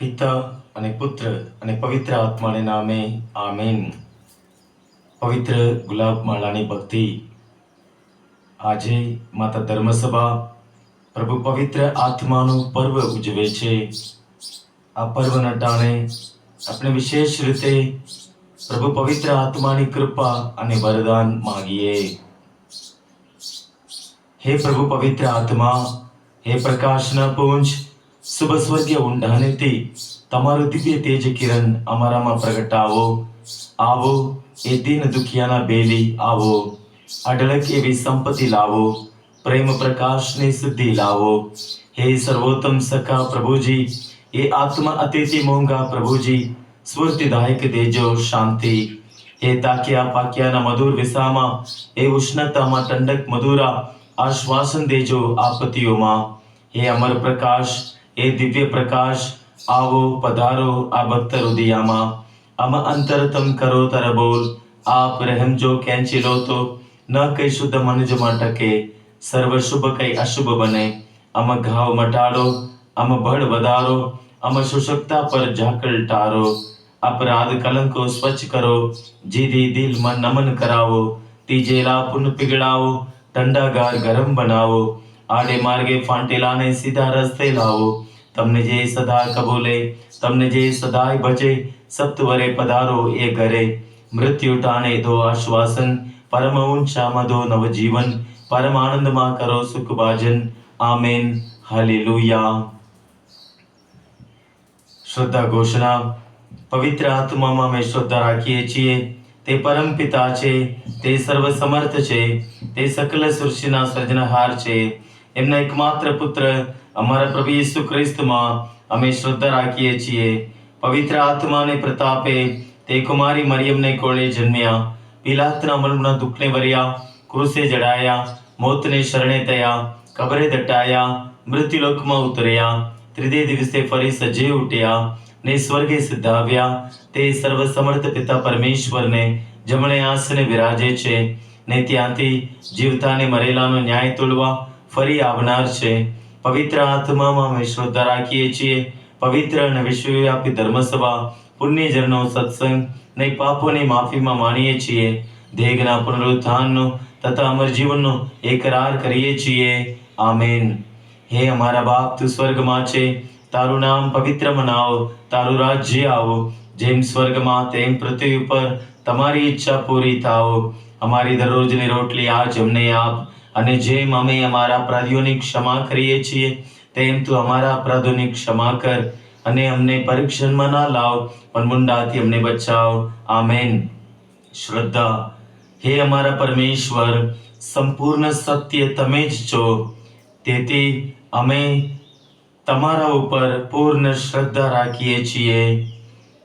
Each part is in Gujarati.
પિતા અને પુત્ર અને પવિત્ર આત્માને નામે આમેન. પવિત્ર ગુલાબમાળાની ભક્તિ. આજે માતા ધર્મસભા પ્રભુ પવિત્ર આત્માનું પર્વ ઉજવે છે. આ પર્વના ટાણે આપણે વિશેષ રીતે પ્રભુ પવિત્ર આત્માની કૃપા અને વરદાન માંગીએ. હે પ્રભુ પવિત્ર આત્મા, હે પ્રકાશના પુંજ, શુભ સ્વર્ગીય ઊંડાણેથી તમારું દિવ્ય તેજ કિરણ અમારામાં પ્રગટાવો. આવો એ દીન દુખિયાના બેલી, આવો અઢળક એવી સંપત્તિ લાવો, પ્રેમ પ્રકાશની સિદ્ધિ લાવો. હે સર્વોત્તમ સખા પ્રભુજી, એ આત્મા અતિથિ મોંઘા પ્રભુજી, સ્ફૂર્તિદાયક દેજો શાંતિ. હે તાક્યા પાક્યાના મધુર વિસામાં, એ ઉષ્ણતામાં ઠંડક મધુરા આશ્વાસન દેજો આપત્તિઓમાં. હે અમર પ્રકાશ, એ દિવ્ય પ્રકાશ, આવો પધારો આ ભક્ત હૃદયામાં. આમ અંતરતમ કરો તરબોલ, આપ રહેમજો ખેંચી લો તો ન કઈ શુદ્ધ મનુજમાં ટકે, સર્વ શુભ કઈ અશુભ બને. આમ ઘાવ મટાડો, આમ બળ વધારો, આમ શુષ્કતા પર ઝાકળ ટારો. અપરાધ કલંકો સ્વચ્છ કરો, જીદી દિલ મન નમન કરાવો. તીજેલા પુન પીગળાવો, ઠંડાગાર ગરમ બનાવો. આડે માર્ગે ફાંટેલાને સીધા રસ્તે લાવો. તમને જે સદા કબૂલે, તમને જે સદાય ભજે, સપ્તવરે પધારો એ ઘરે. મૃત્યુ ટાણે દો આશ્વાસન, પરમ ઊંચામાં દો નવજીવન. પરમ આનંદમાં કરો સુખ ભાજન. આમેન. હાલેલુયા. શ્રદ્ધા ઘોષણા. પવિત્ર આત્મામાં અમે શ્રદ્ધા રાખીએ છીએ. તે પરમ પિતા છે, તે સર્વ સમર્થ છે, તે સકલ સૃષ્ટિના સર્જનહાર છે. એમના એકમાત્ર પુત્ર અમારા પ્રભુ ઈસુ ખ્રિસ્તમાં અમે શ્રદ્ધા રાખીએ છીએ. પવિત્ર આત્માને પ્રતાપે તે કુમારી મરિયમને કોળે જન્મ્યા, પિલાતના અમલના દુઃખને વર્યા, ક્રૂસે જડાયા, મોતને શરણે થયા, કબરે દટાયા, મૃત્યુલોકમાં ઉતર્યા, ત્રીજે દિવસે ફરી સજીવ ઉઠ્યા ને સ્વર્ગે સિદ્ધાવ્યા. તે સર્વ સમર્થ પિતા પરમેશ્વરને જમણે આસને વિરાજે છે ને ત્યાંથી જીવતાને મરેલાનો ન્યાય તોલવા ફરી આવનાર છે. પવિત્ર આત્મામાં અમે શ્રદ્ધા રાખીએ છીએ. પવિત્ર અને વિશ્વવ્યાપી ધર્મસભા, પુણ્યજનનો સત્સંગ ને પાપોની માફીમાં માનીએ છીએ. દેહના પુનરુત્થાનનો તથા અમર જીવનનો એકરાર કરીએ છીએ. આમેન. હે અમારા બાપ, તું સ્વર્ગમાં છે, તારું નામ પવિત્ર મનાવો, તારું રાજ્ય આવો. જેમ સ્વર્ગમાં તેમ પૃથ્વી ઉપર તમારી ઈચ્છા પૂરી થાઓ. અમારી દરરોજની રોટલી આજ અમને આપ, અને જેમ અમે અમારા અપરાધીઓની ક્ષમા કરીએ છીએ તેમ તું અમારા અપરાધોની ક્ષમા કર. અને અમને પરીક્ષણમાં ના લાવ, પણ મુંડાથી અમને બચાવ. આમેન. શ્રદ્ધા. હે અમારા પરમેશ્વર, સંપૂર્ણ સત્ય તમે જ છો, તેથી અમે તમારા ઉપર પૂર્ણ શ્રદ્ધા રાખીએ છીએ.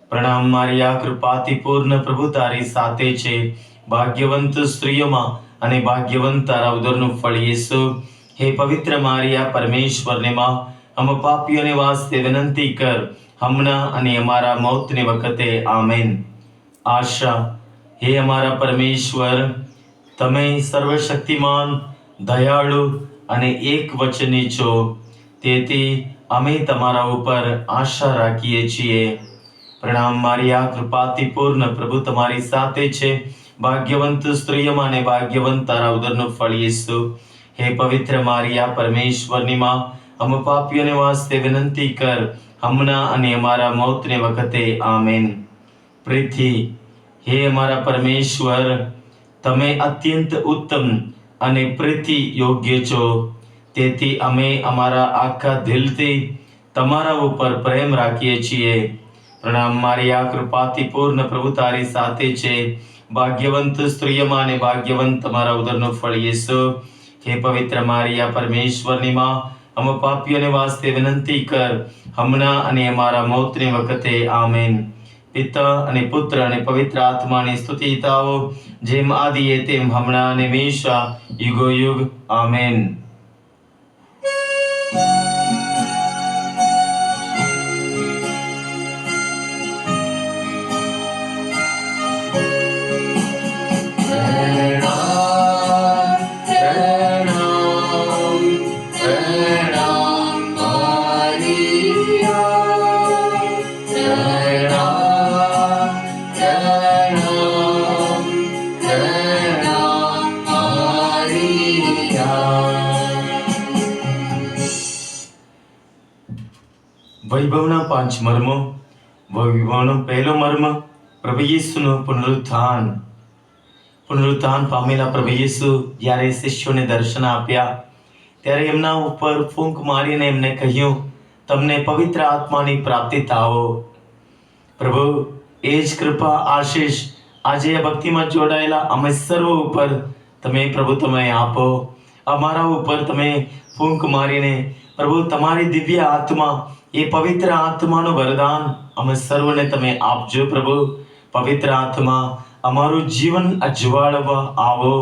પ્રણામ. મારી આ કૃપાથી પૂર્ણ પ્રભુ તારી સાથે છે. ભાગ્યવંત સ્ત્રીઓમાં અને ભાગ્યવંત તારા ઉદરનું ફળ યેસુ. હે પવિત્ર મારિયા, પરમેશ્વરને માં, અમ પાપીઓને વાસ્તે વિનંતી કર, હમણાં અને અમારા મોતની વખતે. આમેન. આશા. હે અમારા પરમેશ્વર, તમે સર્વશક્તિમાન, દયાળુ અને એક વચની છો, તેથી અમે તમારા ઉપર આશા રાખીએ છીએ. પ્રણામ. મારી આ કૃપાથી પૂર્ણ પ્રભુ તમારી સાથે છે. ભાગ્યવંત સ્ત્રીઓમાં અને ભાગ્યવંત તારા ઉદરનું ફળ યેસુ. હે પવિત્ર મારિયા, પરમેશ્વરની માં, અમ પાપીઓને વાસ્તે વિનંતી કર, હમણાં અને અમારા મોતને વખતે. આમેન. પ્રીતિ. હે અમારા પરમેશ્વર, તમે અત્યંત ઉત્તમ અને પ્રીતિ યોગ્ય છો, તેથી અમે અમારા આખા દિલથી તમારા ઉપર પ્રેમ રાખીએ છીએ. પ્રણામ. મારી આ કૃપાથી પૂર્ણ પ્રભુ તારી સાથે છે. ભાગ્યવંત સ્ત્રીઓમાં અને ભાગ્યવંત તમારા ઉદરનું ફળ યેસુ. હે પવિત્ર મારિયા, પરમેશ્વરની માં, અમ પાપીઓને વાસ્તે વિનંતી કર, હમણાં અને અમારા મોતની વખતે. આમેન. પિતા અને પુત્ર અને પવિત્ર આત્માની સ્તુતિ થાઓ, જેમ આદિએ તેમ હમણાં અને હંમેશા યુગો યુગ. આમેન. વૈભવના 5 મર્મો. વૈભવનો પહેલો મર્મ પ્રભુ ઈસુનું પુનરુત્થાન પામેલા પ્રભુ ઈસુ જ્યારે શિષ્યોને દર્શન આપ્યા ત્યારે એમના ઉપર ફૂંક મારીને એમને કહ્યું, તમને પવિત્ર આત્માની પ્રાપ્તિ થાઓ. પ્રભુ એ જ કૃપા આશીષ આજે આ ભક્તિમાં જોડાયેલા અમે સર્વ ઉપર તમે પ્રભુ તમે આપો. અમારા ઉપર તમે ફૂંક મારીને પ્રભુ તમારી દિવ્ય આત્મા, એ પવિત્ર આત્માનું વરદાન અમે સર્વને તમે આપજો. પ્રભુ પવિત્ર આત્મા અમારું જીવન અજવાળવા આવો.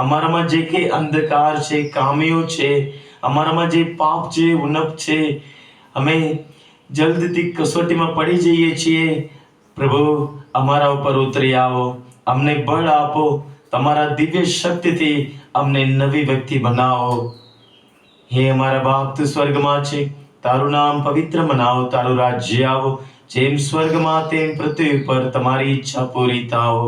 અમારામાં જે કે અંધકાર છે, કામીઓ છે, અમારામાં જે પાપ છે, ઉન્નપ છે, અમે જલ્દીથી કસોટીમાં પડી જઈએ છીએ. પ્રભુ અમારા ઉપર ઉતરી આવો, અમને બળ આપો, તમારા દિવ્ય શક્તિથી અમને નવી વ્યક્તિ બનાવો. હે અમારા બાપ, તું સ્વર્ગમાં છે, તારું નામ પવિત્ર મનાવો, તારું રાજ્ય આવો, જેમ સ્વર્ગમાં તેમ પૃથ્વી ઉપર તમારી ઈચ્છા પૂરી થાઓ.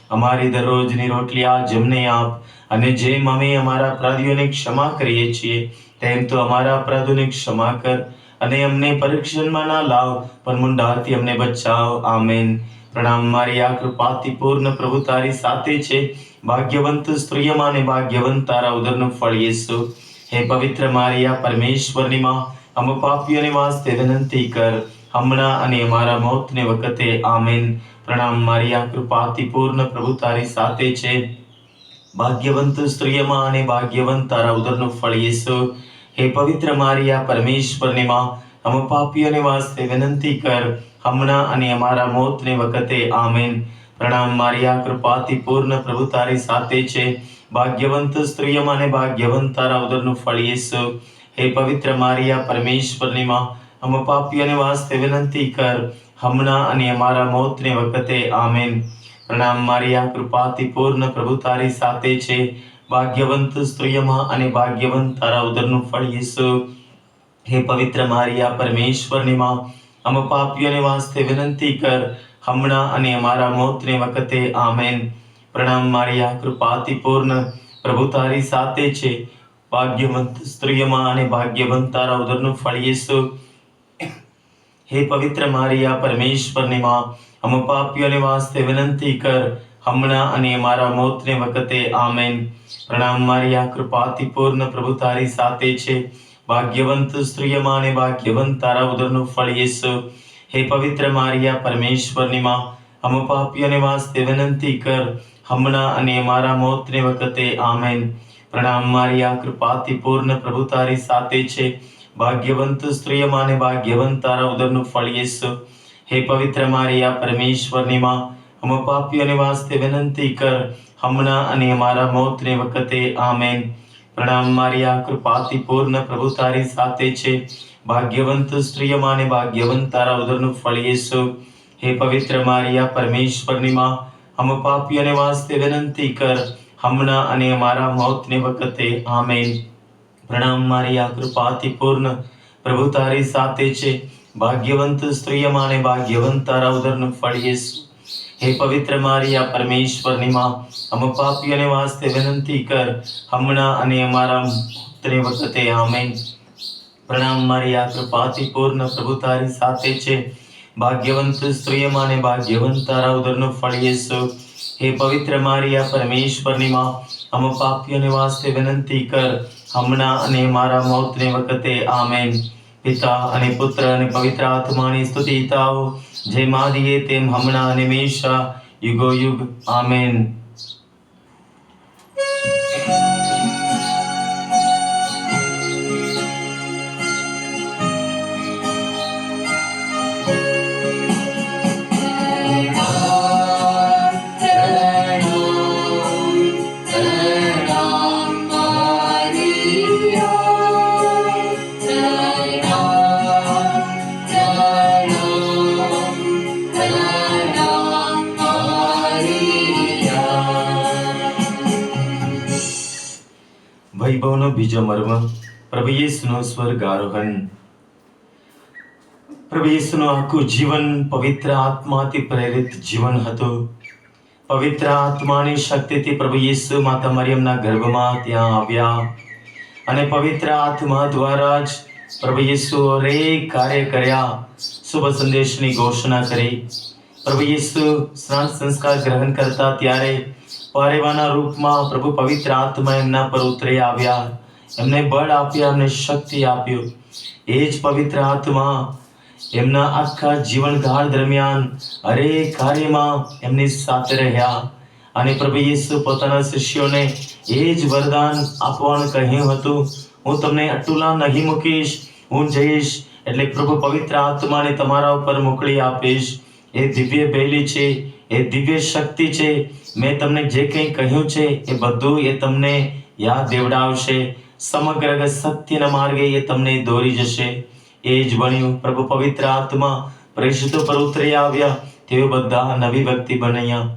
અમારી દરરોજની રોટલી આજ અમને આપ, અને જેમ અમે અમારા અપરાધીઓને ક્ષમા કરીએ છીએ તેમ તો અમારા અપરાધોને ક્ષમા કર, અને અમને પરીક્ષણમાં ના લાવ, પણ મુંડાથી અમને બચાવ. આમેન. પ્રણામ મારી આ કૃપાથી પૂર્ણ પ્રભુ તારી સાથે છે. ભાગ્યવંત સ્ત્રીઓમાં ને ભાગ્યવંત તારા ઉદરનું ફળ યેસુ. હે પવિત્ર મારિયા, પરમેશ્વરની માં, અમે પાપીઓને વાસ્તે વિનંતી કર, હમણાં અને અમારા મોતને વખતે. આમેન. પ્રણામ મારિયા, કૃપાથી પૂર્ણ પ્રભુ તારી સાથે છે. ભાગ્યવંત સ્ત્રીઓમાં અને ભાગ્યવંત તારા ઉદરનું ફળ યેસુ. હે પવિત્ર મારિયા, પરમેશ્વરની માં, અમે પાપીઓને વાસ્તે વિનંતી કર, હમણાં અને અમારા મોતને વખતે. આમેન. પ્રણામ મારિયા, કૃપાથી પૂર્ણ પ્રભુ તારી સાથે છે. ભાગ્યવંત સ્ત્રીઓમાં અને ભાગ્યવંત તારા ઉદરનું ફળ યેસુ. હે પવિત્ર મારિયા, પરમેશ્વરની માં, અમે પાપીઓને વાસ્તે વિનંતી કર, હમણાં અને અમારા મોતને વખતે. આમેન. પ્રણામ મારિયા, કૃપાથી પૂર્ણ પ્રભુ તારી સાથે છે. ભાગ્યવંત સ્ત્રીઓમાં અને ભાગ્યવંત તારા ઉદરનું ફળ યેસુ. હે પવિત્ર મારિયા, પરમેશ્વરની માં, અમે પાપીઓને વાસ્તે વિનંતી કર, હમણાં અને અમારા મોતને વખતે. આમેન. પ્રણામ મારિયા, કૃપાથી પૂર્ણ પ્રભુ તારી સાથે છે. ભાગ્યવંત સ્ત્રીઓમાં અને ભાગ્યવંત તારા ઉદરનું ફળ યેસુ. હે પવિત્ર મારિયા, પરમેશ્વરની માં, અમે પાપીઓને વાસ્તે વિનંતી કર, હમણાં અને અમારા મોતને વખતે. આમેન. પ્રણામ મારિયા, કૃપાથી પૂર્ણ પ્રભુ તારી સાથે છે. ભાગ્યવંત સ્ત્રીઓમાં અને ભાગ્યવંત તારા ઉદરનું ફળ યેસુ. હે પવિત્ર મારિયા, પરમેશ્વરની માં, અમે પાપીઓને વાસ્તે વિનંતી કર, હમણાં અને અમારા મોતને વખતે. આમેન. પ્રણામ મારિયા, કૃપાથી પૂર્ણ પ્રભુ તારી સાથે છે. ભાગ્યવંત સ્ત્રીઓમાં અને ભાગ્યવંત તારા ઉદરનું ફળ યેસુ. હે પવિત્ર મારિયા, પરમેશ્વરની માં, અમે પાપીઓને વાસ્તે વિનંતી કર, હમણાં અને અમારા મોતને વખતે. આમેન. પ્રણામ મારિયા, કૃપાથી પૂર્ણ પ્રભુ તારી સાથે છે. ભાગ્યવંત સ્ત્રીઓમાં અને ભાગ્યવંત તારા ઉદરનું ફળ યેસુ. હે પવિત્ર મારિયા, પરમેશ્વરની માં, અમે પાપીઓને વાસ્તે વિનંતી કર, હમણાં અને અમારા મોતને વખતે. આમેન. પ્રણામ મારિયા, કૃપાથી પૂર્ણ પ્રભુ તારી સાથે છે. ભાગ્યવંત સ્ત્રીઓમાં અને ભાગ્યવંત તારા ઉદરનું ફળ યેસુ. હે પવિત્ર મારિયા, પરમેશ્વરની માં, અમે પાપીઓને વાસ્તે વિનંતી કર, હમણાં અને અમારા મોતને વખતે. આમેન. પ્રણામ મારિયા, કૃપાથી પૂર્ણ પ્રભુ તારી સાથે છે. ભાગ્યવંત સ્ત્રીઓમાં અને ભાગ્યવંત તારા ઉદરનું ફળ યેસુ. હે પવિત્ર મારિયા, પરમેશ્વરની માં, અમે પાપીઓને વાસ્તે વિનંતી કર, હમણાં અને અમારા મોતને વખતે. આમેન. પિતા અને પુત્ર અને પવિત્ર આત્માની સ્તુતિ થાઓ, જેમ આદિએ તેમ હમણાં અને હંમેશા યુગો યુગ. આમેન. વૈભવનો બીજો મર્મ પ્રભુ યેસુનું સ્વર્ગારોહણ. પ્રભુ યેસુનું આખું જીવન પવિત્ર આત્માથી પ્રેરિત જીવન હતું. પવિત્ર આત્માની શક્તિથી પ્રભુ યેસુ માતા મરિયમના ગર્ભમાં ત્યાં આવ્યા, અને પવિત્ર આત્મા દ્વારા જ પ્રભુ ઈસુ હરેક કાર્ય કર્યા, શુભ સંદેશની ઘોષણા કરી. પ્રભુ ઈસુ સ્નાન સંસ્કાર ગ્રહણ કરતા ત્યારે પારેવાના રૂપમાં પ્રભુ પવિત્ર આત્મા એમના પર ઉતરી આવ્યા, એમને બળ આપ્યા, એમને શક્તિ આપ્યું. એ જ પવિત્ર આત્મા એમના આખા જીવનકાળ દરમિયાન હરેક કાર્યમાં એમની સાથે રહ્યા. અને પ્રભુ ઈસુ પોતાના શિષ્યોને એ જ વરદાન આપવાનું કહ્યું હતું, હું તમને અટુલા નહીં મૂકીશ, હું જઈશ એટલે પ્રભુ પવિત્ર આત્માને તમારા ઉપર મોકલી આપીશ. એ દિવ્ય બૈલી છે, એ દિવ્ય શક્તિ છે. મેં તમને જે કંઈ કહ્યું છે એ બધું એ તમને યાદ દેવડાવશે. સમગ્ર સત્યના માર્ગે એ તમને દોરી જશે. એ જ બન્યું. પ્રભુ પવિત્ર આત્મા પ્રેષિતો પર ઉતરી આવ્યા, તેઓ બધા નવી વ્યક્તિ બન્યા.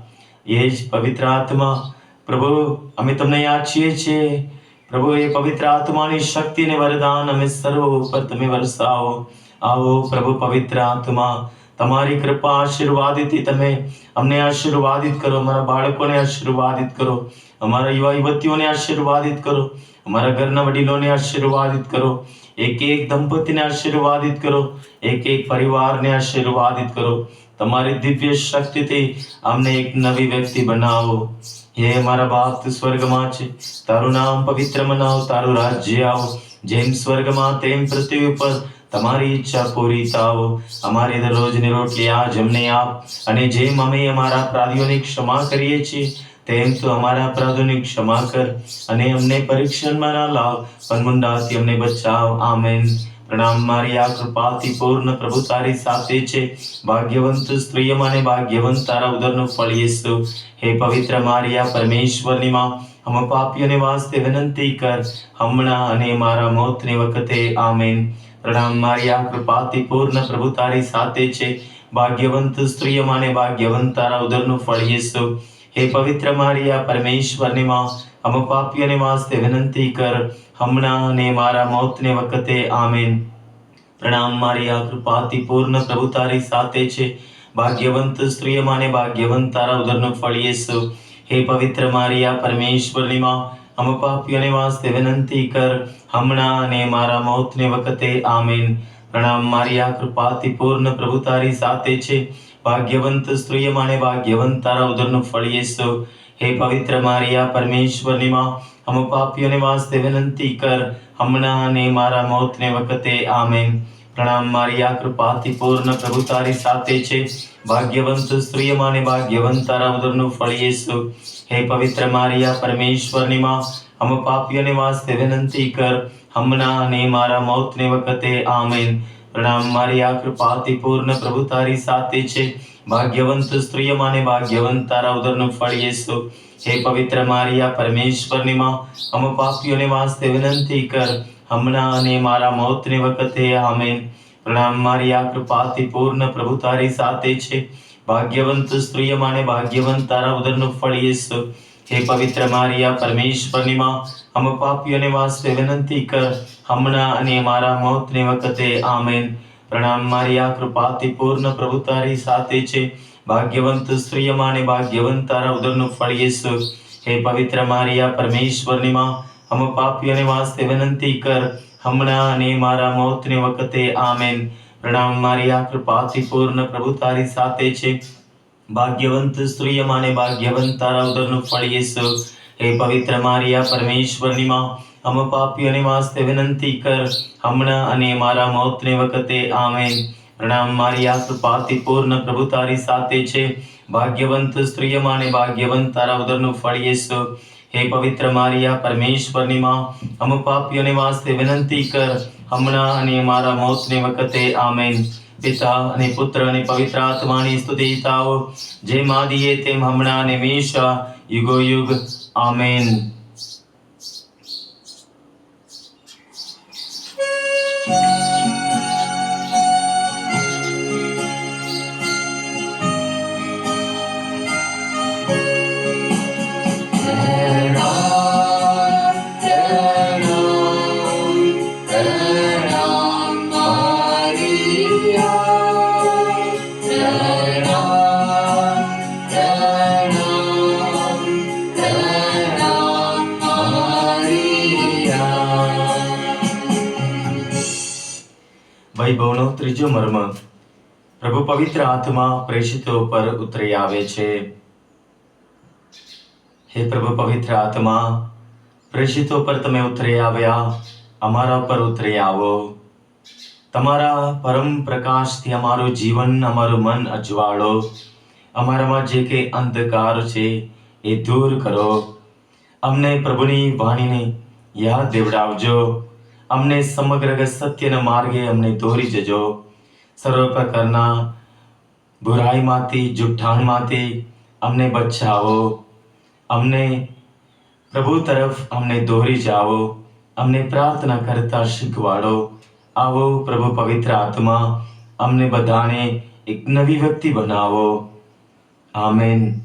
એ જ પવિત્ર આત્મા પ્રભુ અમે તમને યાચીએ છીએ. પ્રભુ એ પવિત્ર આત્માની શક્તિ ને વરદાન અમે સર્વ ઉપર તમે વરસાવો. આવો પ્રભુ પવિત્ર આત્મા, તમારી કૃપા આશીર્વાદથી તમે અમને આશીર્વાદિત કરો, અમારા બાળકોને આશીર્વાદિત કરો, અમારા યુવા યુવતીઓને આશીર્વાદિત કરો, અમારા ઘરના વડીલોને આશીર્વાદિત કરો, એક એક દંપતીને આશીર્વાદિત કરો, એક એક પરિવારને આશીર્વાદિત કરો. તમારી દિવ્ય શક્તિથી અમને એક નવી વ્યક્તિ બનાવો. હે મારા બાપ, તું સ્વર્ગમાં છે, તારું નામ પવિત્ર મનાવ, તારું રાજ્ય આવો, જેમ સ્વર્ગમાં તેમ પૃથ્વી ઉપર તમારી ઈચ્છા પૂરી થાવો. અમારી દરરોજની રોટલી આજ અમને આપ, અને જેમ અમે અમારા અપરાધીઓની ક્ષમા કરીએ છીએ તેમ તું અમારા અપરાધોની ક્ષમા કર, અને અમને પરીક્ષણમાં ના લાવ, પણ મુંડાથી અમને બચાવ. આમેન. પ્રણામ મારી આ કૃપાથી પૂર્ણ પ્રભુ તારી સાથે છે. ભાગ્યવંત સ્ત્રીઓમાં અને ભાગ્યવંત તારા ઉદરનું ફળ યેસુ. હે પવિત્ર મારિયા, પરમેશ્વરની માં, हम પાપીઓને વાસ્તે વિનંતી કર, હમણાં અને મારા મોતની વખતે. આમેન. પ્રણામ મારિયા, કૃપાથી પૂર્ણ પ્રભુ તારી સાથે છે. ભાગ્યવંત સ્ત્રીઓમાં અને ભાગ્યવંત તારા ઉદરનું ફળ યેસુ. હે પવિત્ર મારિયા, પરમેશ્વરની માં, हम પાપીઓને વાસ્તે વિનંતી કર, હમણાં અને મારા મોતને વખતે. આમેન. પ્રણામ મારિયા, કૃપાથી પૂર્ણ પ્રભુ તારી સાથે છે. ભાગ્યવંત સ્ત્રીઓમાં અને ભાગ્યવંત તારા ઉદરનું ફળ યેસુ. હે પવિત્ર મારિયા, પરમેશ્વરની માં, हम પાપીઓને વાસ્તે વિનંતી કર, હમણાં અને મારા મોતને વખતે. આમેન. પ્રણામ મારિયા, કૃપાથી પૂર્ણ પ્રભુ તારી સાથે છે. ભાગ્યવંત સ્ત્રીઓમાં અને ભાગ્યવંત તારા ઉદરનું ફળ યેસુ. હે પવિત્ર મારિયા, પરમેશ્વરની માં, हम પાપીઓને વાસ્તે વિનંતી કર, હમણાં અને મારા મોતને વખતે. આમેન. પ્રણામ મારિયા, કૃપાથી પૂર્ણ પ્રભુ તારી સાથે છે. ભાગ્યવંત સ્ત્રીઓમાં અને ભાગ્યવંત તારા ઉદરનું ફળ યેસુ. હે પવિત્ર મારિયા, પરમેશ્વરની માં, हम પાપીઓને વાસ્તે વિનંતી કર, હમણાં અને મારા મોતને વખતે. આમેન. પ્રણામ મારિયા, કૃપાથી પૂર્ણ પ્રભુ તારી સાથે છે. ભાગ્યવંત સ્ત્રીઓમાં અને ભાગ્યવંત તારા ઉદરનું ફળ યેસુ. હે પવિત્ર મારિયા, પરમેશ્વરની માં, हम પાપીઓને વાસ્તે વિનંતી કર, હમણાં અને મારા મોતને વખતે. આમેન. પ્રણામ મારિયા, કૃપાથી પૂર્ણ પ્રભુ તારી સાથે છે. ભાગ્યવંત સ્ત્રીઓમાં અને ભાગ્યવંત તારા ઉદરનું ફળ યેસુ. હે પવિત્ર મારિયા, પરમેશ્વરની માં, हम પાપીઓને વાસ્તે વિનંતી કર, હમણાં અને મારા મોતને વખતે. આમેન. પ્રણામ મારિયા, કૃપાથી પૂર્ણ પ્રભુ તારી સાથે છે. ભાગ્યવંત સ્ત્રીઓમાં અને ભાગ્યવંત તારા ઉદરનું ફળ યેસુ. હે પવિત્ર મારિયા, પરમેશ્વરની માં, हम પાપીઓને વાસ્તે વિનંતી કર, હમણાં અને મારા મોતને વખતે. આમેન. પ્રણામ મારિયા, કૃપાથી પૂર્ણ પ્રભુ તારી સાથે છે. ભાગ્યવંત સ્ત્રીઓમાં અને ભાગ્યવંત તારા ઉદરનું ફળ યેસુ. હે પવિત્ર મારિયા, પરમેશ્વરની માં, हम પાપીઓને વાસ્તે વિનંતી કર, હમણાં અને મારા મોતને વખતે. આમેન. પ્રણામ મારિયા, કૃપાથી પૂર્ણ પ્રભુ તારી સાથે છે. ભાગ્યવંત સ્ત્રીઓમાં અને ભાગ્યવંત તારા ઉદરનું ફળ યેસુ. હે પવિત્ર મારિયા, પરમેશ્વરની માં, हम પાપીઓને વાસ્તે વિનંતી કર, હમણાં અને મારા મોતને વખતે. આમેન. પિતા અને પુત્ર અને પવિત્ર આત્માની સ્તુતિ થાઓ, જેમ આદિએ તેમ હમણાં અને હંમેશા યુગો યુગ. આમેન. વૈભવનો ત્રીજો મર્મ. પ્રભુ પવિત્ર આત્મા પ્રેષિતો પર ઉતરી આવે છે. હે પ્રભુ પવિત્ર આત્મા, પ્રેષિતો પર તમે ઉતરી આવ્યા, અમારા પર ઉતરી આવો. તમારા પરમ પ્રકાશથી અમારું જીવન, અમારું મન અજવાળો. અમારામાં જે કંઈ અંધકાર છે એ દૂર કરો. અમને પ્રભુની વાણીને યાદ દેવડાવજો. અમને સમગ્ર સત્યના માર્ગે અમને દોરી જજો. સર્વ પ્રકારના બુરાઈમાંથી, જુઠ્ઠાણમાંથી અમને બચાવો. અમને પ્રભુ તરફ અમને દોરી જાઓ. અમને પ્રાર્થના કરતા શીખવાડો. આવો પ્રભુ પવિત્ર આત્મા, અમને બધાને એક નવી વ્યક્તિ બનાવો. આમેન.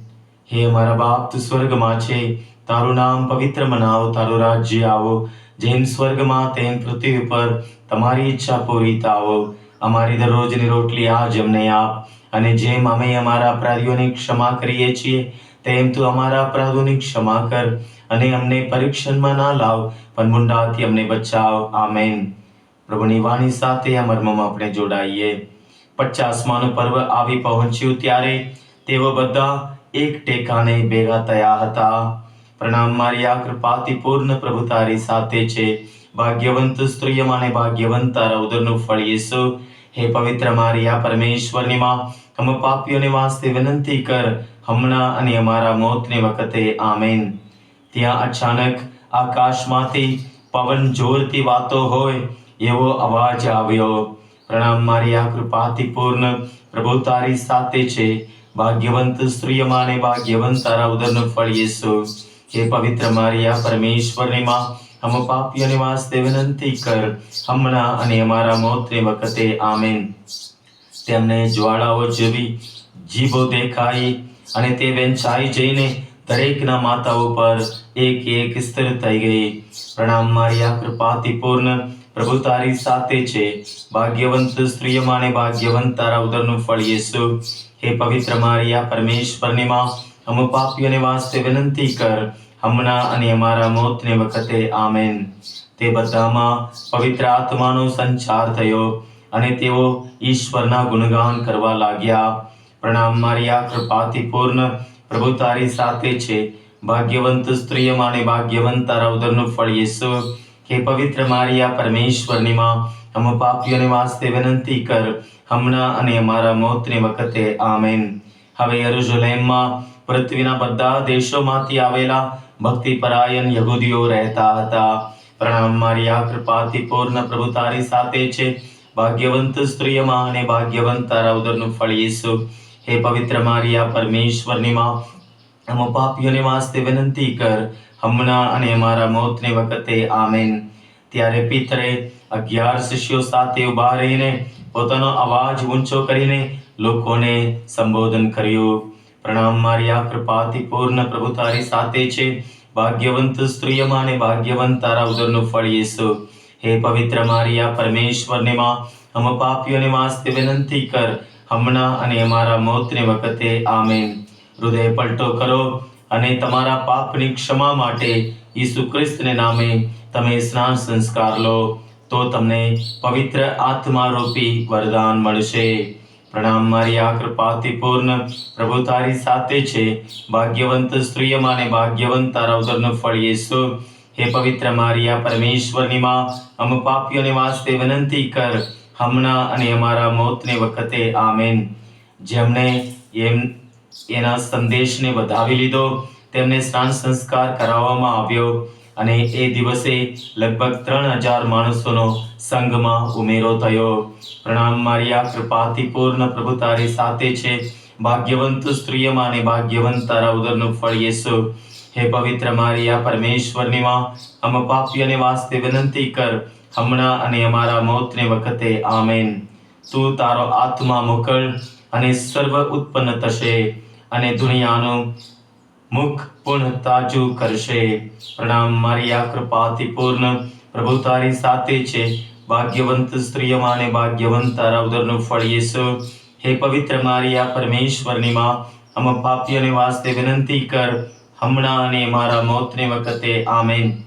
હે અમારા બાપ, તું સ્વર્ગમાં છે, તારું નામ પવિત્ર મનાવો, તારું રાજ્ય આવો. જેમ સ્વર્ગમાં તેમ પૃથ્વી ઉપર તમારી ઈચ્છા પૂરી થાવો. અમારી દરરોજની રોટલી આજ અમને આપ, અને જેમ અમે અમારા અપરાધીઓને ક્ષમા કરીએ છીએ તેમ તું અમારા અપરાધોની ક્ષમા કર. અને અમને પરીક્ષણમાં ના લાવ, પણ મૂંડાથી અમને બચાવ. આમેન. પ્રભુની વાણી સાથે આ મર્મમાં આપણે જોડાઈએ. 50માનું પર્વ આવી પહોંચ્યું ત્યારે તેઓ બધા એક ટેકાને ભેગા થયા હતા. પ્રણામ મારિયા, કૃપાથી પૂર્ણ, પ્રભુ તારી સાથે છે. ભાગ્યવંત સ્ત્રીઓમાં અને ભાગ્યવંત તારા ઉદરનું ફળ યેસુ. હે પવિત્ર મારિયા, પરમેશ્વરની માં, हम પાપીઓને વાસ્તે વિનંતી કર, હમણાં અને અમારા મોતને વખતે. આમેન. ત્યાં અચાનક આકાશમાંથી પવન જોરથી વાતો હોય એવો અવાજ આવ્યો. પ્રણામ મારિયા, કૃપાથી પૂર્ણ, પ્રભુ તારી સાથે છે. ભાગ્યવંત સ્ત્રીઓમાં અને ભાગ્યવંત તારા ઉદરનું ફળ યેસુ. હે પવિત્ર મારિયા, પરમેશ્વરની માં, हम પાપીઓને વાસ્તે વિનંતી કર, હમણાં અને અમારા મોતને વખતે. આમેન. તેમને જ્વાળાઓ જેવી જીભો દેખાઈ, અને તે વેંચાઈ જઈને દરેકના માથા ઉપર એક એક સ્થિર થઈ ગઈ. પ્રણામ મારિયા, કૃપાથી પૂર્ણ, પ્રભુ તારી સાથે છે. ભાગ્યવંત સ્ત્રીઓમાં અને ભાગ્યવંત તારા ઉદરનું ફળ યેસુ. હે પવિત્ર મારિયા, પરમેશ્વરની માં, हम પાપીઓને વાસ્તે વિનંતી કર, હમણાં અને અમારા મોતને વખતે. આમેન. તે બધામાં પવિત્ર આત્માનો સંચાર થયો, અને તેઓ ઈશ્વરના ગુણગાન કરવા લાગ્યા. પ્રણામ મારિયા, કૃપાથી પૂર્ણ, પ્રભુ તારી સાથે છે. ભાગ્યવંત સ્ત્રીઓમાં અને ભાગ્યવંત તારા ઉદરનું ફળ યેસુ. હે પવિત્ર મારિયા, પરમેશ્વરની માં, हम પાપીઓને વાસ્તે વિનંતી કર, હમણાં અને અમારા મોતને વખતે. આમેન. હવે યરુશલેમમાં પૃથ્વીના બધા દેશોમાંથી આવેલા ભક્તિપરાયણ યહૂદીઓ રહેતા હતા. પ્રણામ મારિયા, કૃપાથી પૂર્ણ, પ્રભુ તારી સાથે છે. ભાગ્યવંત સ્ત્રીઓમાં અને ભાગ્યવંત તારા ઉદરનું ફળ યેસુ. હે પવિત્ર મારિયા, પરમેશ્વરની માં, हम પાપીઓને વાસ્તે વિનંતી કર, હમણાં અને અમારા મોતને વખતે. આમેન. ત્યારે પિતરે 11 શિષ્યો સાથે ઉભા રહીને પોતાનો અવાજ ઊંચો કરીને લોકોને સંબોધન કર્યું. પ્રણામ મારિયા, કૃપાથી પૂર્ણ, પ્રભુ તારી સાથે છે. ભાગ્યવંત સ્ત્રીઓમાં અને ભાગ્યવંત તારા ઉદરનું ફળ યેસુ. હે પવિત્ર મારિયા, પરમેશ્વરની માં, हम પાપીઓને વાસ્તે વિનંતી કર, હમણાં અને અમારા મોતને વખતે. આમેન. હૃદય પલટો કરો અને તમારા પાપની ક્ષમા માટે ઈસુ ખ્રિસ્તને નામે તમે સ્નાન સંસ્કાર લો, તો તમને પવિત્ર આત્મા રૂપી વરદાન મળશે. પ્રણામ મારિયા, કૃપાથી પૂર્ણ, પ્રભુ તારી સાથે છે. ભાગ્યવંત સ્ત્રીઓમાં અને ભાગ્યવંત તારા ઉદરનું ફળ યેસુ. હે પવિત્ર મારિયા, પરમેશ્વરની માં, हम પાપીઓને વાસ્તે વિનંતી કર, હમણાં અને અમારા મોતને વખતે. આમેન. જેમણે એના સંદેશને વધાવી લીધો તેમને સ્નાન સંસ્કાર કરાવવામાં આવ્યો, અને એ દિવસે લગભગ 3000 માણસોનો સંઘમાં ઉમેરો થયો. પ્રણામ મારિયા, કૃપાથી પૂર્ણ, પ્રભુ તારી સાથે છે. ભાગ્યવંત સ્ત્રીઓમાં અને ભાગ્યવંત તારા ઉદરનું ફળ યેસુ. હે પવિત્ર મારિયા, પરમેશ્વરની માં, हम પાપીઓને વાસ્તે વિનંતી કર, હમણાં અને અમારા મોતને વખતે. આમેન. તું તારો આત્મા મોકલ, અને સર્વ ઉત્પન્ન થશે, અને દુનિયાનું મુખ પુનઃ તાજું કરશે. પ્રણામ મારિયા, કૃપાથી પૂર્ણ, પ્રભુ તારી સાથે છે. ભાગ્યવંત સ્ત્રીઓમાં અને ભાગ્યવંત તારા ઉદરનું ફળ યેસુ. હે પવિત્ર મારિયા, પરમેશ્વરની માં, हम પાપીઓને વાસ્તે વિનંતી કર, હમણાં અને અમારા મોતને વખતે. આમેન.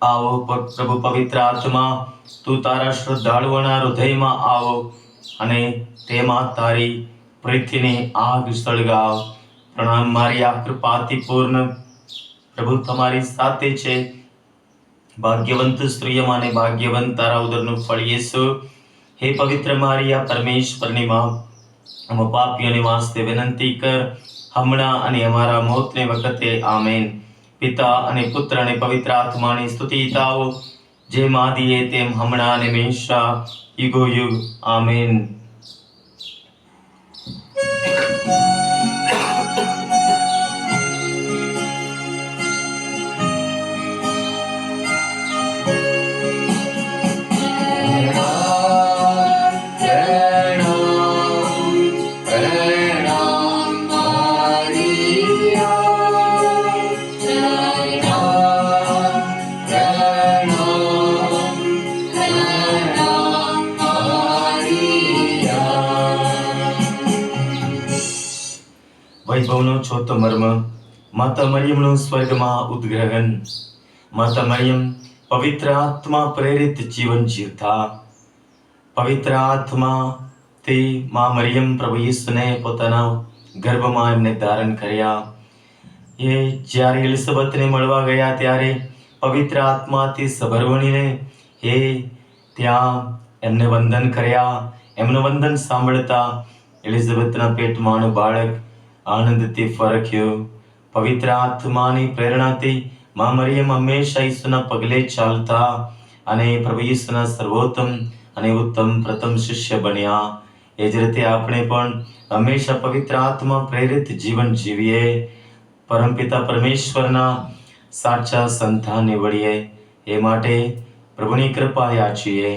આવો પ્રભુ પવિત્ર આત્મા તું તારા શ્રદ્ધાળુઓના હૃદયમાં આવો અને તેમાં તારી પ્રીતિની આગ સળગાવ. પ્રણામ મારી આ કૃપાથી પૂર્ણ, પ્રભુ તમારી સાથે છે. ભાગ્યવંત સ્ત્રીઓમાં અને ભાગ્યવંત તારા ઉદરનું ફળ યેસુ. હે પવિત્ર મારી આ પરમેશ્વરની માં, અમે પાપીઓને વાસ્તે વિનંતી કર, હમણાં અને અમારા મોતને વખતે. આમેન. પિતા અને પુત્ર અને પવિત્ર આત્માની સ્તુતિ થાઓ, જેમ આદિએ તેમ હમણાં અને હંમેશા યુગો યુગ. આમેન. વૈભવનો ચોથો મર્મ, માતા મરિયમનું સ્વર્ગમાં ઉદ્ગ્રહણ. માતા મરિયમ પવિત્ર આત્મા પ્રેરિત જીવન જીવતા. પવિત્ર આત્માથી માં મરિયમ પ્રભુ ઈસુને પોતાના ગર્ભમાં એમને ધારણ કર્યા. એ જ્યારે એલિઝબેથને મળવા ગયા ત્યારે પવિત્ર આત્માથી સભર બનીને એ ત્યાં એમને વંદન કર્યા. એમનું વંદન સાંભળતા એલિઝબેથના પેટમાંનું બાળક આનંદથી ફરક્યું. પવિત્ર આત્માની પ્રેરણાથી માં મરિયમ હંમેશા ઈસુના પગલે ચાલતા અને પ્રભુ ઈસુના સર્વોત્તમ અને ઉત્તમ પ્રથમ શિષ્ય બન્યા. એ જ રીતે આપણે પણ હંમેશા પવિત્ર આત્મા પ્રેરિત જીવન જીવીએ, પરમપિતા પરમેશ્વરના સાચા સંતાન નીવડીએ. એ માટે પ્રભુની કૃપા યાચીએ.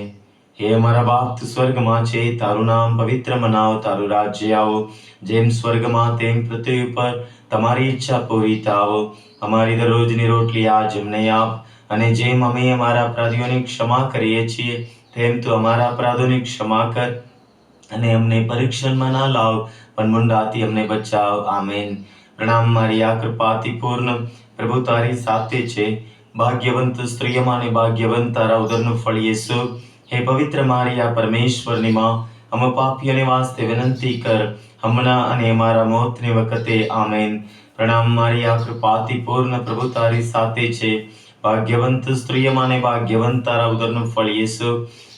હે અમારા બાપ, તું સ્વર્ગમાં છે, તારું નામ પવિત્ર મનાવ, તારું રાજ્ય આવો, જેમ સ્વર્ગમાં તેમ પૃથ્વી ઉપર તમારી ઈચ્છા પૂરી થાવો. અમારી દરરોજની રોટલી આજ અમને આપ, અને જેમ અમે અમારા અપરાધીઓની ક્ષમા કરીએ છીએ તેમ તું અમારા અપરાધોની ક્ષમા કર, અને અમને પરીક્ષણમાં ના લાવ, પણ મુંડાથી અમને બચાવ. આમેન. પ્રણામ મારી આ કૃપાથી પૂર્ણ, પ્રભુ તારી સાથે છે. ભાગ્યવંત સ્ત્રીઓમાં અને ભાગ્યવંત તારા ઉદરનું ફળ યેસુ. હે પવિત્ર મારી આ પરમેશ્વરની માં, અમે પાપીઓને વાસ્તે વિનંતી કર, હમણાં અને અમારા મોતની વખતે. આમેન. પ્રણામ મારી આ કૃપાથી પૂર્ણ, પ્રભુ તારી સાથે છે. ભાગ્યવંત સ્ત્રીઓમાં અને ભાગ્યવંત તારા ઉદરનું ફળ યેસુ.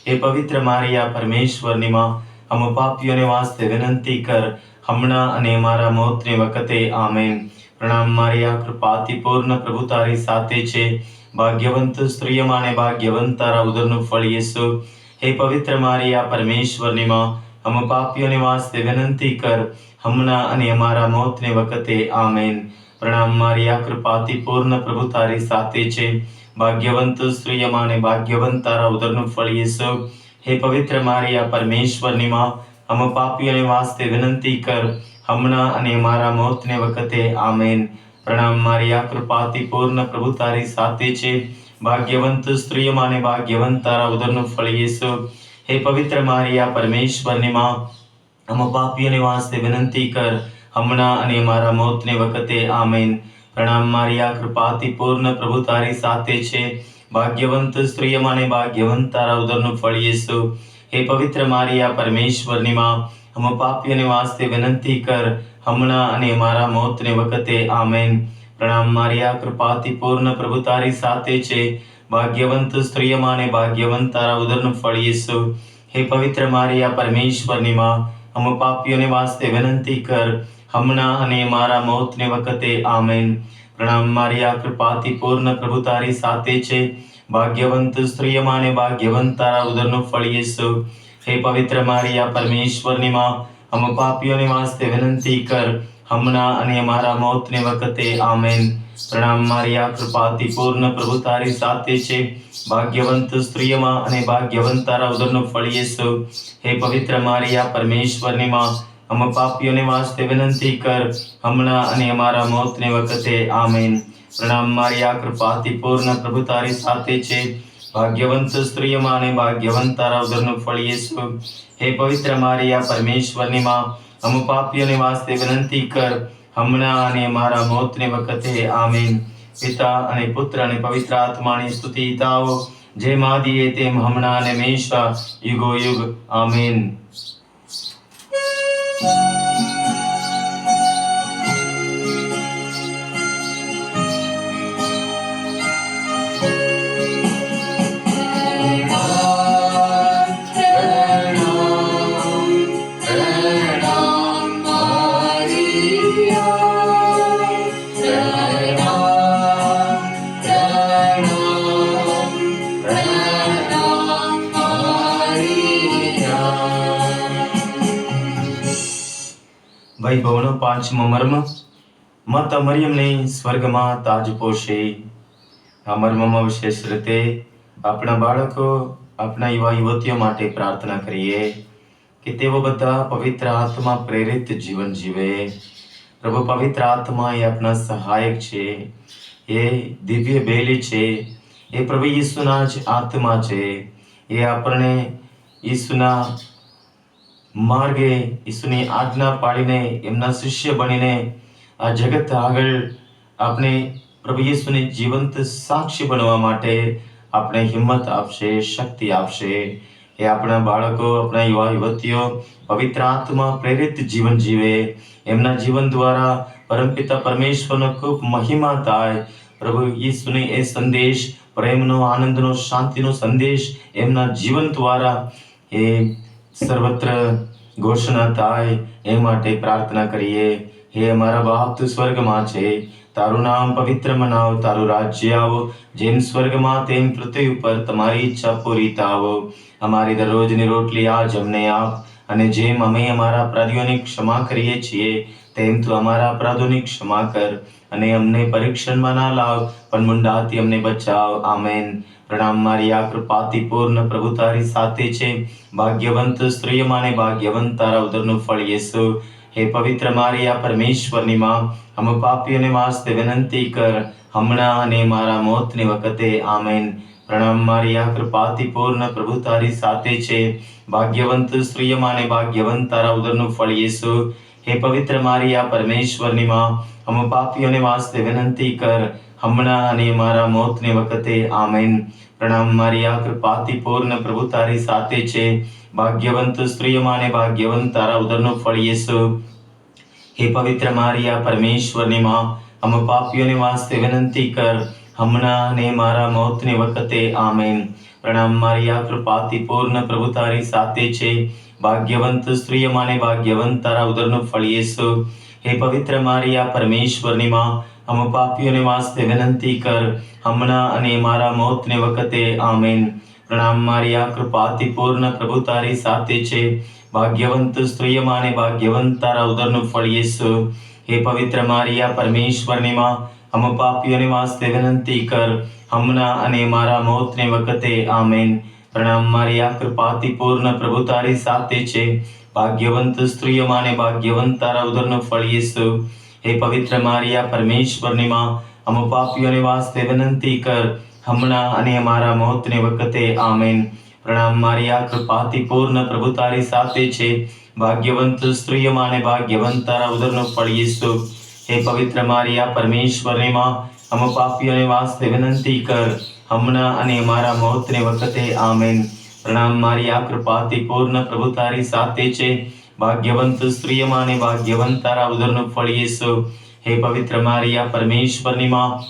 હે પવિત્ર મારી આ પરમેશ્વરની માં, અમે પાપીઓને વાસ્તે વિનંતી કર, હમણાં અને અમારા મોતની વખતે. આમેન. પ્રણામ મારી આ કૃપાથી પૂર્ણ, પ્રભુ તારી સાથે છે. ભાગ્યવંત સ્ત્રીઓમાં અને ભાગ્યવંત તારા ઉદરનું ફળ યેસુ. હે પવિત્ર મારી આ પરમેશ્વરની માં, અમે પાપીઓને વાસ્તે વિનંતી કર, હમણાં અને અમારા મોતને વખતે. આમેન. પ્રણામ મારી આ કૃપાથી પૂર્ણ, પ્રભુ તારી સાથે છે. ભાગ્યવંત સ્ત્રીઓમાં અને ભાગ્યવંત તારા ઉદરનું ફળ યેસુ. હે પવિત્ર મારી આ પરમેશ્વરની માં, અમે પાપીઓને વાસ્તે વિનંતી કર, હમણાં અને અમારા મોતને વખતે. આમેન. પ્રણામ મારી આ કૃપાથી પૂર્ણ, પ્રભુ તારી સાથે છે. ભાગ્યવંત સ્ત્રીઓમાં અને ભાગ્યવંત તારા ઉદરનું ફળ યેસુ. હે પવિત્ર મારી આ પરમેશ્વરની માં, અમે પાપીઓને વાસ્તે વિનંતી કર, હમણાં અને અમારા મોતને વખતે. આમેન. પ્રણામ મારી આ કૃપાથી પૂર્ણ, પ્રભુ તારી સાથે છે. ભાગ્યવંત સ્ત્રીઓમાં અને ભાગ્યવંત તારા ઉદરનું ફળ યેસુ. હે પવિત્ર મારી આ પરમેશ્વરની માં, અમે પાપીઓને વાસ્તે વિનંતી કર, હમણાં અને અમારા મોતને વખતે. આમેન. પ્રણામ મારી આ કૃપાથી પૂર્ણ, પ્રભુ તારી સાથે છે. ભાગ્યવંત સ્ત્રીઓમાં અને ભાગ્યવંત તારા ઉદરનું ફળ યેસુ. હે પવિત્ર મારી આ પરમેશ્વરની માં, અમે પાપીઓને વાસ્તે વિનંતી કર, હમણાં અને અમારા મોતને વખતે. આમેન. પ્રણામ મારી આ કૃપાથી પૂર્ણ, પ્રભુ તારી સાથે છે. ભાગ્યવંત સ્ત્રીઓમાં અને ભાગ્યવંત તારા ઉદરનું ફળ યેસુ. હે પવિત્ર મારી આ પરમેશ્વરની માં, અમે પાપીઓને વાસ્તે વિનંતી કર, હમણાં અને અમારા મોતને વખતે. આમેન. પ્રણામ મારી આ કૃપાથી પૂર્ણ, પ્રભુ તારી સાથે છે. ભાગ્યવંત સ્ત્રીઓમાં અને ભાગ્યવંત તારા ઉદરનું ફળ યેસુ. હે પવિત્ર મારી આ પરમેશ્વરની માં, અમે પાપીઓને વાસ્તે વિનંતી કર, હમણાં અને અમારા મોતને વખતે. આમેન. પ્રણામ મારી આ કૃપાથી પૂર્ણ, પ્રભુ તારી સાથે છે. ભાગ્યવંત સ્ત્રીઓમાં અને ભાગ્યવંત તારા ઉદરનું ફળ યેસુ. હે પવિત્ર મારી આ પરમેશ્વરની માં, અમે પાપીઓને વાસ્તે વિનંતી કર, હમણાં અને અમારા મોતને વખતે. આમેન. પિતા અને પુત્ર અને પવિત્ર આત્માની સ્તુતિ થાઓ, જેમ આદિએ તેમ હમણાં અને હંમેશા યુગો યુગ આમેન. વૈભવનો પાંચમો મર્મ, માતા મરિયમને સ્વર્ગમાં તાજ પોષે. આ મર્મમાં વિશેષ રીતે આપણા બાળકો, આપણા યુવા યુવતીઓ માટે પ્રાર્થના કરીએ કે તેઓ બધા પવિત્ર આત્મા પ્રેરિત જીવન જીવે. પ્રભુ પવિત્ર આત્મા એ આપણા સહાયક છે, એ દિવ્ય બેલી છે, એ પ્રભુ ઈસુના જ આત્મા છે. એ આપણને ઈસુના માર્ગે, ઈસુની આજ્ઞા પાડીને, એમના શિષ્ય બનીને આ જગત આગળ આપણે પ્રભુ ઈસુની જીવંત સાક્ષી બનવા માટે આપણે હિંમત આપશે, શક્તિ આપશે. એ આપણા બાળકો, આપણા યુવા યુવતીઓ પવિત્ર આત્મા પ્રેરિત જીવન જીવે. એમના જીવન દ્વારા પરમપિતા પરમેશ્વરનો ખૂબ મહિમા થાય. પ્રભુ ઈસુની એ સંદેશ, પ્રેમનો, આનંદનો, શાંતિનો સંદેશ એમના જીવન દ્વારા એ સર્વત્ર ઘોષણા થાય. એ માટે પ્રાર્થના કરીએ. હે અમારા બાપ, તું સ્વર્ગમાં છે, તારું નામ પવિત્ર મનાવ, તારું રાજ્ય આવો, જેમ સ્વર્ગમાં તેમ પૃથ્વી ઉપર તમારી ઈચ્છા પૂરી થાવો. અમારી દરરોજની રોટલી આજ અમને આપ, અને જેમ અમે અમારા અપરાધીઓની ક્ષમા કરીએ છીએ તેમ તું અમારા અપરાધોની ક્ષમા કર, અને અમને પરીક્ષણમાં ના લાવ, પણ મુંડાથી અમને બચાવ. આમેન. પ્રણામ મારી આ કૃપાથી પૂર્ણ, પ્રભુ તારી સાથે છે. ભાગ્યવંત સ્ત્રીઓમાં ને ભાગ્યવંત તારા ઉદરનું ફળ યેસુ. હે પવિત્ર મારી આ પરમેશ્વરની માં, અમે પાપીઓને વાસ્તે વિનંતી કર, હમણાં અને મારા મોતની વખતે. આમેન. પ્રણામ મારી આ કૃપાથી પૂર્ણ, પ્રભુ તારી સાથે છે. ભાગ્યવંત સ્ત્રીઓમાં ને ભાગ્યવંત તારા ઉદરનું ફળ યેસુ. હે પવિત્ર મારી આ પરમેશ્વરની માં, અમે પાપીઓને વાસ્તે વિનંતી કર, હમણાં અને મારા મોતની વખતે. આમેન. પ્રણામ મારી આ કૃપાથી પૂર્ણ, પ્રભુ તારી સાથે છે. ભાગ્યવંત સ્ત્રીઓમાં ને ભાગ્યવંત તારા ઉદરનું ફળ યેસુ. હે પવિત્ર મારી આ પરમેશ્વરની માં, અમે પાપીઓને વાસ્તે વિનંતી કર, હમણાં અને મારા મોતની વખતે. આમેન. પ્રણામ મારી આ કૃપાથી પૂર્ણ, પ્રભુ તારી સાથે છે. ભાગ્યવંત સ્ત્રીઓમાં ને ભાગ્યવંત તારા ઉદરનું ફળ યેસુ. હે પવિત્ર મારી આ પરમેશ્વરની માં, અમે પાપીઓને વાસ્તે વિનંતી કર, હમણાં અને મારા મોતની વખતે. આમેન. પ્રણામ મારી આ કૃપાથી પૂર્ણ, પ્રભુ તારી સાથે છે. ભાગ્યવંત સ્ત્રીઓમાં ને ભાગ્યવંત તારા ઉદરનું ફળ યેસુ. હે પવિત્ર મારી આ પરમેશ્વરની માં, અમે પાપીઓને વાસ્તે વિનંતી કર, હમણાં અને મારા મોતની વખતે. આમેન. પ્રણામ મારી આ કૃપાથી પૂર્ણ, પ્રભુ તારી સાથે છે. ભાગ્યવંત સ્ત્રીઓમાં ને ભાગ્યવંત તારા ઉદરનું ફળ યેસુ. હે પવિત્ર મારી આ પરમેશ્વરની માં, અમે પાપીઓને વાસ્તે વિનંતી કર, હમણાં અને મારા મોતની વખતે. આમેન. પ્રણામ મારી આ કૃપાથી પૂર્ણ, પ્રભુ તારી સાથે છે. ભાગ્યવંત સ્ત્રીઓમાં ને ભાગ્યવંત તારા ઉદરનું ફળ યેસુ. હે પવિત્ર મારી આ પરમેશ્વરની માં, અમે પાપીઓને વાસ્તે વિનંતી કર, હમણાં અને મારા મોતની વખતે. આમેન. પ્રણામ મારી આ કૃપાથી પૂર્ણ, પ્રભુ તારી સાથે છે. ભાગ્યવંત સ્ત્રીઓમાં ને ભાગ્યવંત તારા ઉદરનું ફળ યેસુ. હે પવિત્ર મારી આ પરમેશ્વરની માં,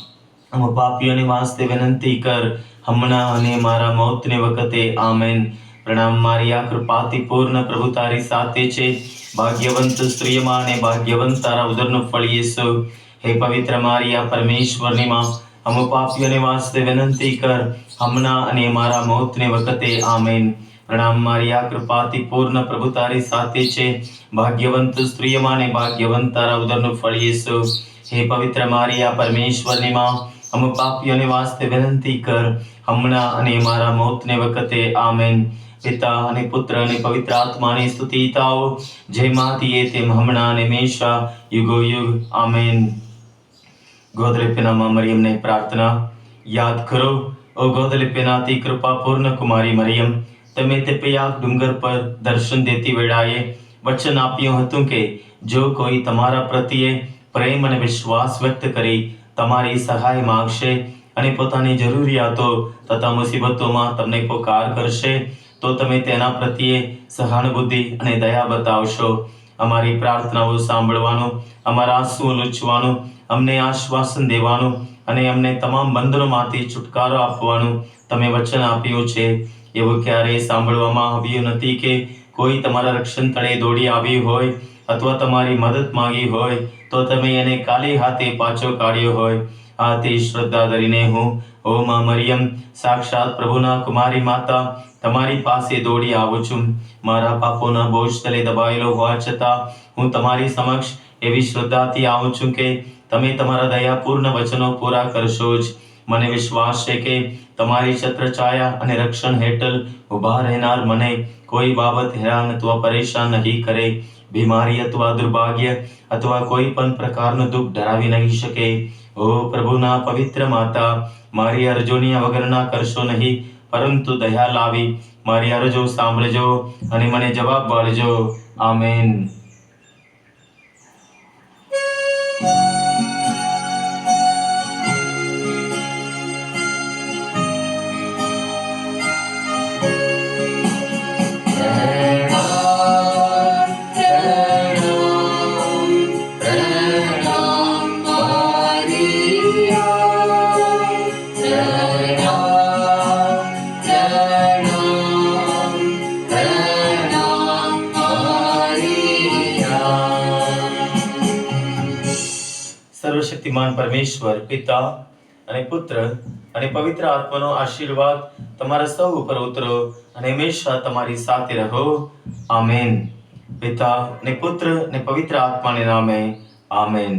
અમે પાપીઓને વાસ્તે વિનંતી કર, હમણાં અને મારા મોતની વખતે. આમેન. પ્રણામ મારી આ કૃપાથી પૂર્ણ, પ્રભુ તારી સાથે છે. ભાગ્યવંત સ્ત્રીઓમાં ને ભાગ્યવંત તારા ઉદરનું ફળ યેસુ. હે પવિત્ર મારી આ પરમેશ્વરની માં, અમે પાપીઓને વાસ્તે વિનંતી કર, હમણાં અને મારા મોતની વખતે. આમેન. પ્રણામ મારી આ કૃપાથી પૂર્ણ, પ્રભુ તારી સાથે છે. ભાગ્યવંત સ્ત્રીઓમાં ને ભાગ્યવંત તારા ઉદરનું ફળ યેસુ. હે પવિત્ર મારી આ પરમેશ્વરની માં, અમે પાપીઓને વાસ્તે વિનંતી કર, હમણાં અને મારા મોતની વખતે. આમેન. પિતા અને પુત્ર અને પવિત્ર આત્માની સ્તુતિ થાઓ, જેમાંથી તેમ હમણાં અને હંમેશા યુગો યુગ. આમેન. ગોદલિપ્યનામાં મરિયમને પ્રાર્થના યાદ કરો. ઓ ગોદલિપ્યનાથી કૃપાપૂર્ણ કુમારી મરિયમ, તમે તે પયાગ ડુંગર પર દર્શન દેતી વેળાએ વચન આપ્યું હતું કે જો કોઈ તમારા પ્રત્યે પ્રેમ અને વિશ્વાસ વ્યક્ત કરી તમારી સહાય માંગશે અને પોતાની જરૂરિયાતો તથા મુસીબતોમાં તમને પોકાર કરશે તો તમે તેના પ્રત્યે સહાનુભૂતિ અને દયા બતાવશો. અમારી પ્રાર્થનાઓ સાંભળવાનું, અમારા આંસુઓ લૂછવાનું, અમને આશ્વાસન દેવાનું અને અમને તમામ બંધનોમાંથી છુટકારો આપવાનું તમે વચન આપ્યું છે. એવું ક્યારેય સાંભળવામાં આવ્યું નથી કે કોઈ તમારા રક્ષણ તળે દોડી આવ્યું હોય અથવા તમારી મદદ માંગી હોય તો તમે એને ખાલી હાથે પાછો કાઢ્યો હોય. આથી શ્રદ્ધા ધરીને હું, ઓ માં મરિયમ, સાક્ષાત પ્રભુના કુમારી માતા, તમારી પાસે દોડી આવું છું. મારા પાપોના બોજ તલે દબાયેલો હોવા છતાં હું તમારી સમક્ષ એવી શ્રદ્ધાથી આવું છું કે તમે તમારા દયાપૂર્ણ વચનો પૂરા કરશો જ. મને વિશ્વાસ છે કે તમારી છત્રછાયા અને રક્ષણ હેઠળ ઊભા રહેનાર મને કોઈ બાબત હેરાન અથવા પરેશાન નહીં કરે. બીમારી અથવા દુર્ભાગ્ય અથવા કોઈ પણ પ્રકારનું દુઃખ ડરાવી નહીં શકે. ઓ પ્રભુના પવિત્ર માતા, મારી અરજોની અવગણના કરશો નહીં, પરંતુ દયા લાવી મારી અરજો સાંભળજો અને મને જવાબ આપજો. આમેન. સર્વશક્તિમાન પરમેશ્વર પિતા અને પુત્ર અને પવિત્ર આત્માનો આશીર્વાદ તમારા સૌ ઉપર ઉતરો અને હંમેશા તમારી સાથે રહો. આમેન. પિતા ને પુત્ર ને પવિત્ર આત્માને નામે. આમેન.